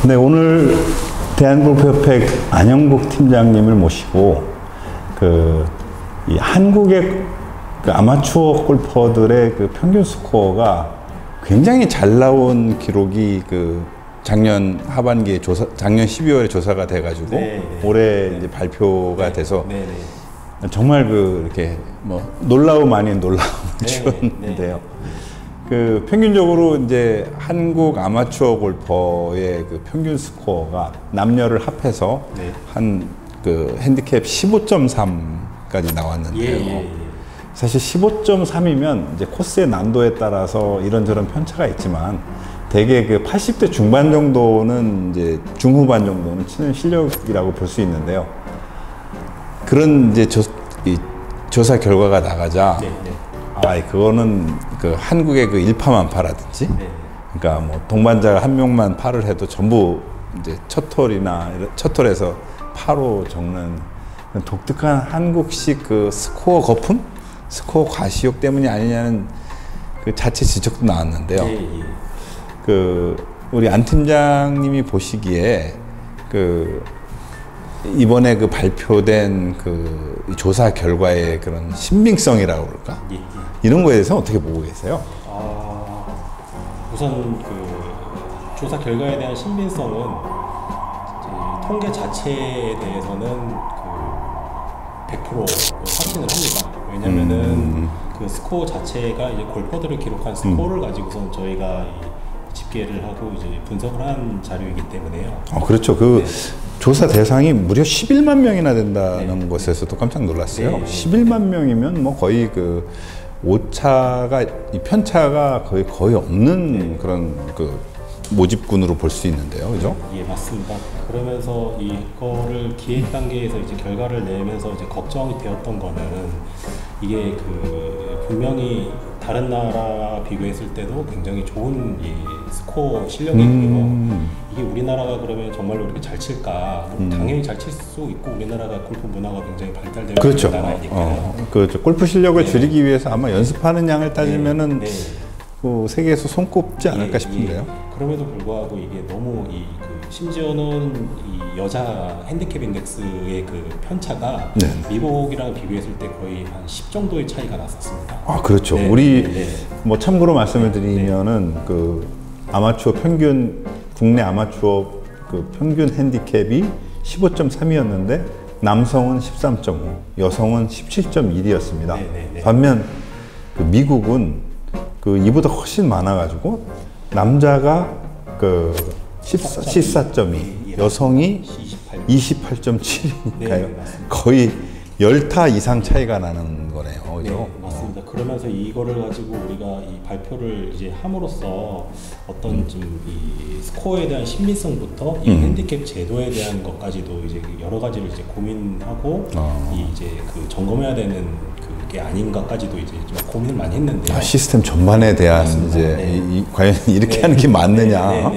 네, 오늘 대한골프협회 안영국 팀장님을 모시고 이 한국의 아마추어 골퍼들의 평균 스코어가 굉장히 잘 나온 기록이 작년 하반기에 작년 12월에 조사가 돼가지고 올해 이제 발표가 돼서 정말 이렇게 놀라움 아닌 놀라움을 주었는데요. 평균적으로 이제 한국 아마추어 골퍼의 평균 스코어가 남녀를 합해서 한 핸디캡 15.3까지 나왔는데요. 사실 15.3이면 이제 코스의 난도에 따라서 이런저런 편차가 있지만 대개 80대 중반 정도는 이제 중후반 정도는 치는 실력이라고 볼 수 있는데요. 그런 이제 조사 결과가 나가자 그거는 한국의 일파만파라든지 그러니까 동반자가 한 명만 파를 해도 전부 이제 첫 홀에서 파로 적는 독특한 한국식 스코어 거품? 스코어 과시욕 때문이 아니냐는 자체 지적도 나왔는데요. 우리 안 팀장님이 보시기에 이번에 발표된 조사 결과의 그런 신빙성이라고 그럴까? 이런 거에 대해서 어떻게 보고 계세요? 우선 조사 결과에 대한 신빙성은 통계 자체에 대해서는 100% 확신을 합니다. 왜냐면은 스코어 자체가 이제 골퍼들을 기록한 스코어를 가지고선 저희가 집계를 하고 이제 분석을 한 자료이기 때문에요. 그렇죠. 조사 대상이 무려 11만 명이나 된다는 것에서도 깜짝 놀랐어요. 11만 명이면 거의 오차가, 편차가 거의 없는 그런 모집군으로 볼 수 있는데요. 그죠? 예, 맞습니다. 그러면서 이거를 기획 단계에서 이제 결과를 내면서 이제 걱정이 되었던 거는 이게 분명히 다른 나라 비교했을 때도 굉장히 좋은 이 스코어 실력이고요. 이게 우리나라가 그러면 정말로 이렇게 잘 칠까? 당연히 잘 칠 수 있고 우리나라가 골프 문화가 굉장히 발달되어 그렇죠. 있는 나라이니까요. 그렇죠. 골프 실력을 줄이기 위해서 아마 연습하는 양을 따지면은 세계에서 손꼽지 않을까 싶은데요. 그럼에도 불구하고 이게 너무 심지어는 이 여자 핸디캡 인덱스의 편차가 미국이랑 비교했을 때 거의 한 10 정도의 차이가 났었습니다. 그렇죠. 우리 참고로 말씀을 드리면은 아마추어 평균 국내 아마추어 평균 핸디캡이 15.3이었는데 남성은 13.5, 여성은 17.1이었습니다. 반면 미국은 이보다 훨씬 많아가지고 남자가 14.2, 여성이 28.7이니까요. 거의 10타 이상 차이가 나는 거네요. 그죠? 맞습니다. 그러면서 이거를 가지고 우리가 이 발표를 이제 함으로써 어떤 좀 이 스코어에 대한 신빙성부터 이 핸디캡 제도에 대한 것까지도 이제 여러 가지를 이제 고민하고 이제 점검해야 되는 게 아닌가까지도 이제 좀 고민을 많이 했는데요. 시스템 전반에 대한 이제 과연 이렇게 하는 게 맞느냐.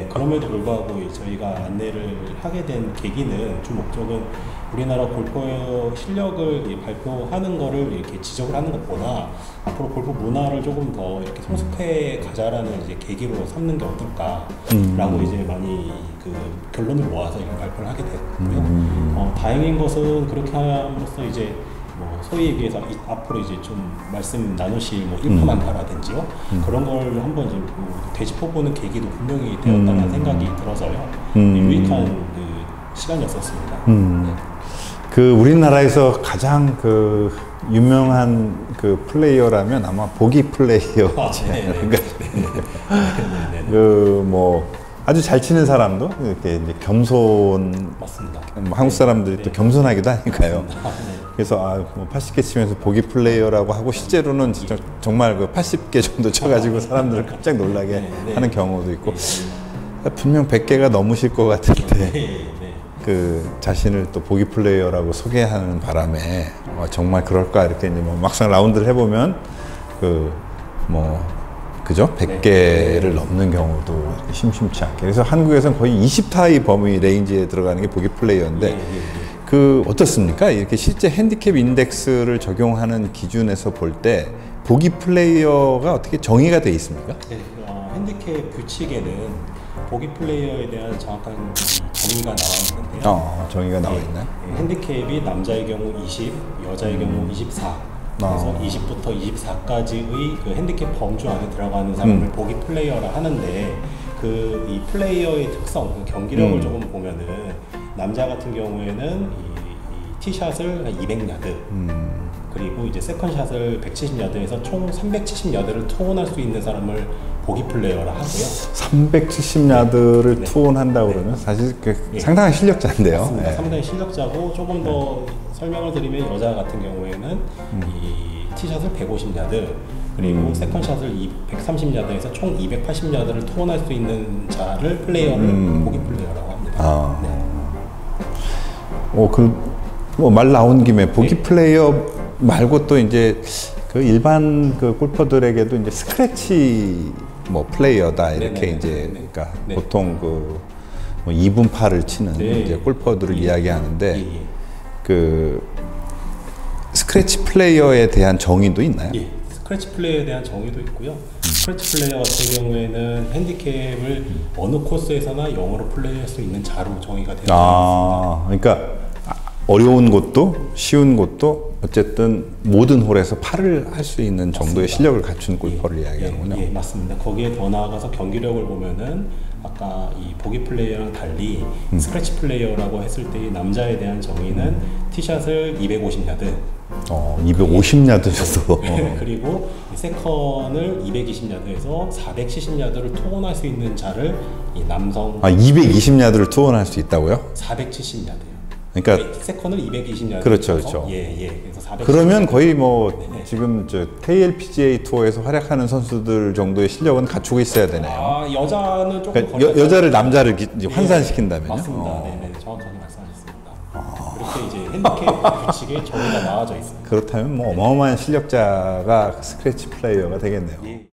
그럼에도 불구하고 저희가 안내를 하게 된 계기는 주 목적은 우리나라 골퍼의 실력을 발표하는 거를 이렇게 지적을 하는 것보다 앞으로 골프 문화를 조금 더 이렇게 성숙해 가자라는 이제 계기로 삼는 게 어떨까라고 이제 많이 결론을 모아서 이렇게 발표를 하게 됐고요. 다행인 것은 그렇게 함으로써 이제 소위 얘기해서 앞으로 이제 좀 말씀 나누실 일파만파라든지요 그런 걸 한번 좀 되짚어보는 계기도 분명히 되었다는 생각이 들어서요. 유익한 시간이었었습니다. 우리나라에서 가장 유명한 플레이어라면 아마 보기 플레이어지 않을까. 아주 잘 치는 사람도 이렇게 이제 겸손. 맞습니다. 한국 사람들이 또 겸손하기도 하니까요. 그래서 80개 치면서 보기 플레이어라고 하고 실제로는 진짜 정말 80개 정도 쳐가지고 사람들을 깜짝 놀라게 하는 경우도 있고 분명 100개가 넘으실 것 같은데 자신을 또 보기 플레이어라고 소개하는 바람에 정말 그럴까 이렇게 이제 막상 라운드를 해보면 그죠? 100개를 넘는 경우도 심심치 않게. 그래서 한국에서는 거의 20타의 범위 레인지에 들어가는 게 보기 플레이어인데 어떻습니까? 이렇게 실제 핸디캡 인덱스를 적용하는 기준에서 볼 때 보기 플레이어가 어떻게 정의가 돼 있습니까? 핸디캡 규칙에는 보기 플레이어에 대한 정확한 정의가 나와 있는데요. 정의가 나와 있나요? 핸디캡이 남자의 경우 20, 여자의 경우 24. 그래서 20부터 24까지의 그 핸디캡 범주 안에 들어가는 사람을 보기 플레이어라 하는데 이 플레이어의 특성, 그 경기력을 조금 보면은 남자 같은 경우에는 이 티샷을 한 200야드 그리고 이제 세컨샷을 170야드에서 총 370야드를 투혼할 수 있는 사람을 보기 플레이어라 하고요. 370야드를 투혼한다고 그러면 사실 상당한 실력자인데요. 맞습니다. 상당히 실력자고 조금 더 설명을 드리면 여자 같은 경우에는 이 티샷을 150야드 그리고 세컨샷을 130야드에서 총 280야드를 투혼할 수 있는 자를 플레이어를 보기 플레이어라고 합니다. 말 나온 김에 보기 플레이어 말고 또 이제 그 일반 그 골퍼들에게도 이제 스크래치 플레이어다 이렇게 이제 그러니까 보통 그 2분 파를 치는 이제 골퍼들을 이야기하는데 그 스크래치 플레이어에 대한 정의도 있나요? 스크래치 플레이어에 대한 정의도 있고요. 스크래치 플레이어 같은 경우에는 핸디캡을 어느 코스에서나 0으로 플레이할 수 있는 자로 정의가 되어 있습니다. 그러니까 어려운 곳도 쉬운 곳도 어쨌든 모든 홀에서 팔을 할 수 있는 정도의 실력을 갖춘 골퍼를 이야기하는군요. 맞습니다. 거기에 더 나아가서 경기력을 보면은 아까 이 보기 플레이어랑 달리 스크래치 플레이어라고 했을 때 남자에 대한 정의는 티샷을 250야드 250야드였어. 그리고 세컨을 220야드에서 470야드를 투혼할 수 있는 자를 이 남성 220야드를 투혼할 수 있다고요? 470야드요. 그러니까 세컨을 220야드. 그렇죠. 그래서 470. 그러면 거의 지금 KLPGA 투어에서 활약하는 선수들 정도의 실력은 갖추고 있어야 되네요. 여자는 조금 그러니까 여자를 남자를 환산시킨다면요? 맞습니다. 정확하게 말씀하셨습니다. 그렇게 이제 핸디캡 규칙에 정의가 나와져 있습니다. 그렇다면 어마어마한 실력자가 스크래치 플레이어가 되겠네요.